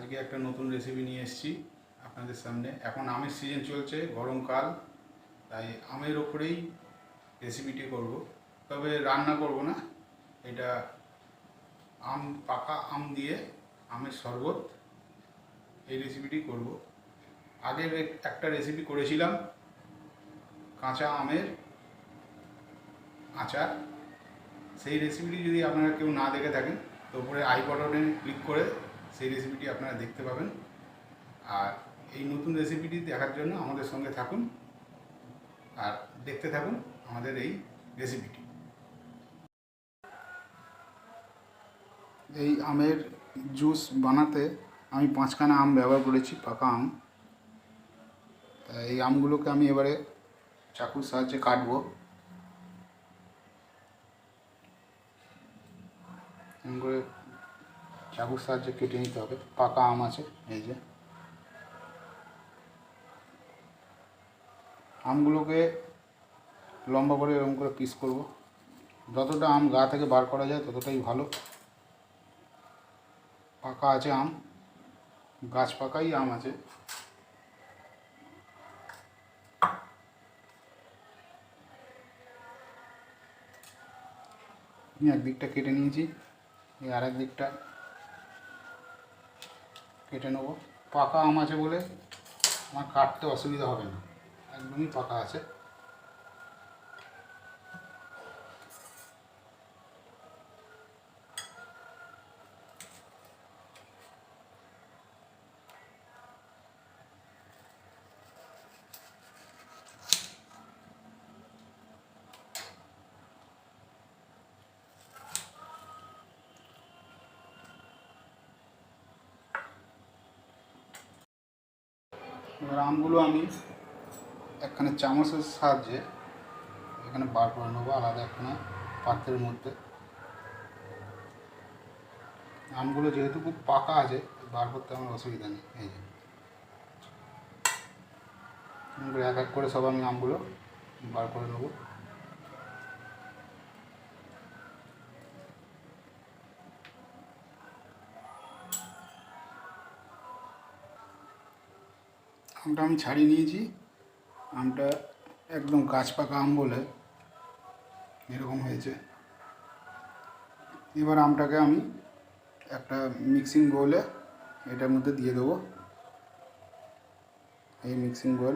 আজকে একটা নতুন রেসিপি নিয়ে এসেছি আপনাদের সামনে। এখন আমের সিজন চলছে, গরমকাল, তাই আমের ওপরেই রেসিপিটি করব। তবে রান্না করব না, এটা পাকা আম দিয়ে আমের শরবত, এই রেসিপিটি করব। আগে একটা রেসিপি করেছিলাম কাঁচা আমের আচার, সেই রেসিপিটি যদি আপনারা কেউ না দেখে থাকেন তো উপরে আই বাটনে ক্লিক করে সেই রেসিপিটি আপনারা দেখতে পাবেন। আর এই নতুন রেসিপিটি দেখার জন্য আমাদের সঙ্গে থাকুন আর দেখতে থাকুন আমাদের এই রেসিপিটি। এই আমের জুস বানাতে আমি 5খানা আম ব্যবহার করেছি, পাকা আম। এই আমগুলোকে আমি এবারে চাকুর সাহায্যে কাটবো। এমন করে চাকুর সাহায্যে কেটে নিতে হবে। পাকা আম আছে, এই যে আমগুলোকে লম্বা করে এরকম করে পিস করব। যতটা আম গা থেকে বার করা যায় ততটাই ভালো। পাকা আছে আম, গাছ পাকাই আম আছে। একদিকটা কেটে নিয়েছি, এই আর এক দিকটা কেটে নেব। পাকা আম আছে বলে আমার কাটতে অসুবিধা হবে না, একদমই পাকা আছে। এবার আমগুলো আমি একখানে চামচের সাহায্যে এখানে বার করে নেবো আলাদা একখানে পাত্রের মধ্যে। আমগুলো যেহেতু খুব পাকা আছে, বার করতে আমার অসুবিধা নেই। এই যে এক এক করে সব আমি আমগুলো বার করে নেবো। আমটা আমি ছাড়িয়ে নিয়েছি। আমটা একদম গাছ পাকা আম বলে এরকম হয়েছে। এবার আমটাকে আমি একটা মিক্সিং বোলে এটার মধ্যে দিয়ে দেবো। এই মিক্সিং বোল,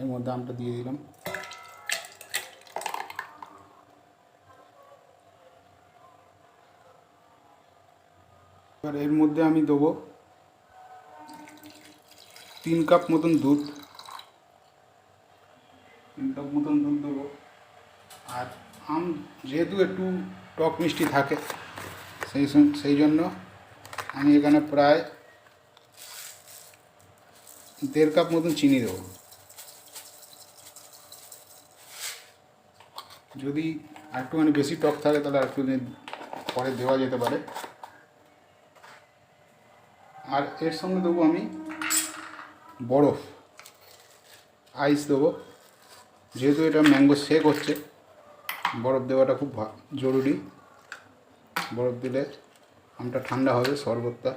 এর মধ্যে আমটা দিয়ে দিলাম। এবার এর মধ্যে আমি দেবো 3 কাপ মতন দুধ। 3 কাপ মতন দুধ দেবো। আর আম যেহেতু একটু টক মিষ্টি থাকে, সেই জন্য আমি এখানে প্রায় 1.5 কাপ মতন চিনি দেবো। যদি একটুখানি বেশি টক থাকে তাহলে একটু পরে দেওয়া যেতে পারে। আর এর সঙ্গে দেবো আমি বরফ, আইস দেবো। যেহেতু এটা ম্যাঙ্গো শেক হচ্ছে, বরফ দেওয়াটা খুব জরুরি। বরফ দিলে আমটা ঠান্ডা হবে, শরবতটা।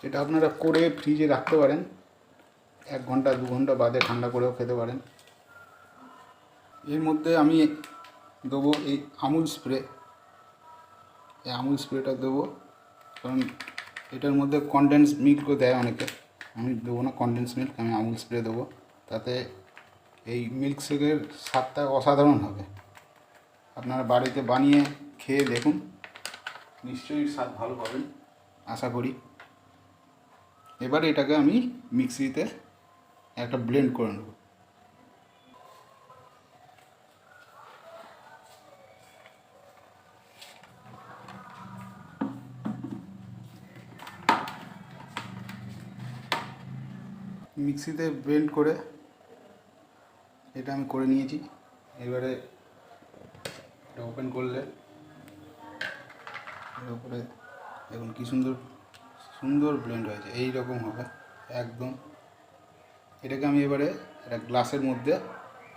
এটা আপনারা করে ফ্রিজে রাখতে পারেন, 1 ঘন্টা 2 ঘন্টা বাদে ঠান্ডা করেও খেতে পারেন। এর মধ্যে আমি দেবো এই আমুল স্প্রে। এই আমুল স্প্রেটা দেবো, কারণ এটার মধ্যে কনডেন্স মিল্কও দেয় অনেকে। আমি দেবো না কনডেন্স মিল্ক, আমি আমুল স্প্রে দেবো। তাতে এই মিল্কশেকের স্বাদটা অসাধারণ হবে। আপনারা বাড়িতে বানিয়ে খেয়ে দেখুন, নিশ্চয়ই স্বাদ ভালো পাবেন আশা করি। এবার এটাকে আমি মিক্সিতে একটা ব্লেন্ড করে নেব। মিক্সিতে ব্লেন্ড করে এটা আমি করে নিয়েছি। এবারে এটা ওপেন করলে এর উপরে দেখুন কি সুন্দর সুন্দর ব্লেন্ড হয়েছে, এই রকম হবে একদম। এটাকে আমি এবারে একটা গ্লাসের মধ্যে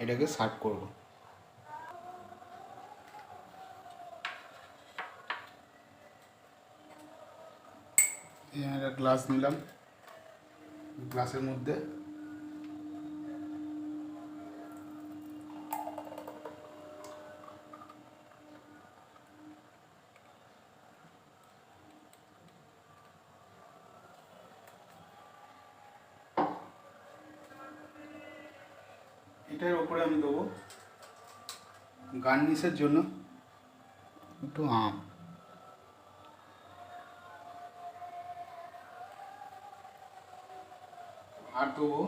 এটাকে সার্ভ করব। এই একটা গ্লাস নিলাম, গ্লাসের মধ্যে এটার উপরে আমি দেবো গার্নিশের জন্য একটু আম। আর দেবো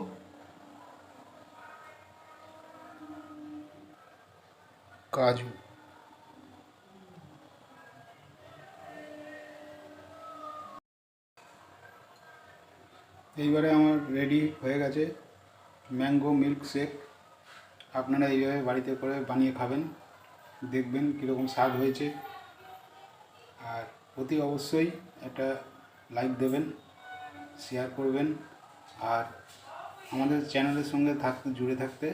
কাজু। এইবারে আমার রেডি হয়ে গেছে ম্যাঙ্গো মিল্ক শেক। আপনারা এইভাবে বাড়িতে করে বানিয়ে খাবেন, দেখবেন কীরকম স্বাদ হয়েছে। আর অতি অবশ্যই একটা লাইক দেবেন, শেয়ার করবেন, আর আমাদের চ্যানেলের সঙ্গে জুড়ে থাকতে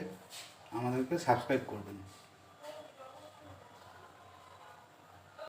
আমাদেরকে সাবস্ক্রাইব করবেন।